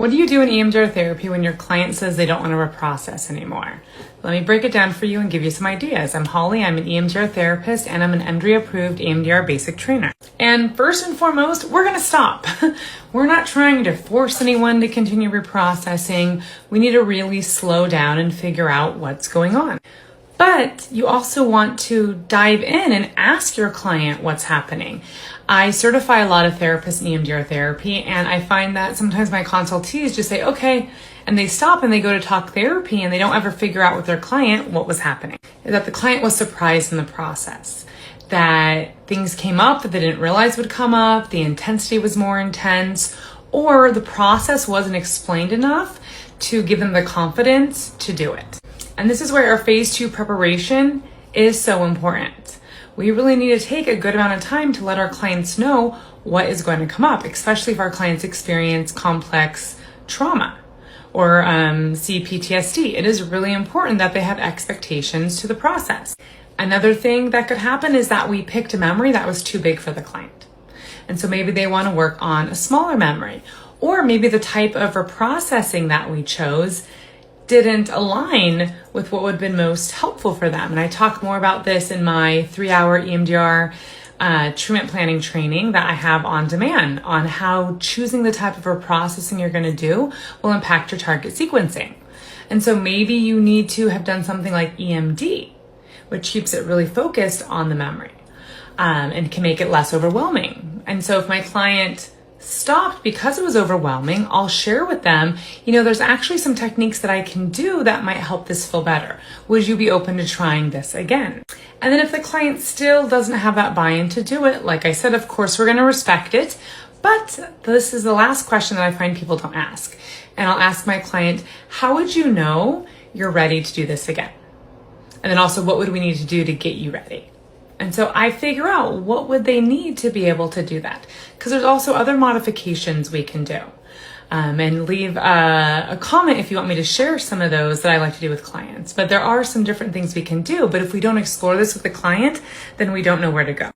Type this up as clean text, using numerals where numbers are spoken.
What do you do in EMDR therapy when your client says they don't want to reprocess anymore? Let me break it down for you and give you some ideas. I'm Holly, I'm an EMDR therapist, and I'm an EMDR-approved EMDR basic trainer. And first and foremost, we're going to stop. We're not trying to force anyone to continue reprocessing. We need to really slow down and figure out what's going on. But you also want to dive in and ask your client what's happening. I certify a lot of therapists in EMDR therapy, and I find that sometimes my consultees just say, okay, and they stop and they go to talk therapy and they don't ever figure out with their client what was happening. That the client was surprised in the process, that things came up that they didn't realize would come up, the intensity was more intense, or the process wasn't explained enough to give them the confidence to do it. And this is where our phase 2 preparation is so important. We really need to take a good amount of time to let our clients know what is going to come up, especially if our clients experience complex trauma or CPTSD. It is really important that they have expectations to the process. Another thing that could happen is that we picked a memory that was too big for the client. And so maybe they want to work on a smaller memory, or maybe the type of reprocessing that we chose didn't align with what would have been most helpful for them. And I talk more about this in my 3-hour EMDR treatment planning training that I have on demand on how choosing the type of reprocessing you're going to do will impact your target sequencing. And so maybe you need to have done something like EMD, which keeps it really focused on the memory and can make it less overwhelming. And so if my client stopped because it was overwhelming, I'll share with them, there's actually some techniques that I can do that might help this feel better. Would you be open to trying this again? And then if the client still doesn't have that buy-in to do it, like I said, of course, we're going to respect it. But this is the last question that I find people don't ask. And I'll ask my client, how would you know you're ready to do this again? And then also, what would we need to do to get you ready? And so I figure out what would they need to be able to do that. Because there's also other modifications we can do. And leave a comment if you want me to share some of those that I like to do with clients. But there are some different things we can do. But if we don't explore this with the client, then we don't know where to go.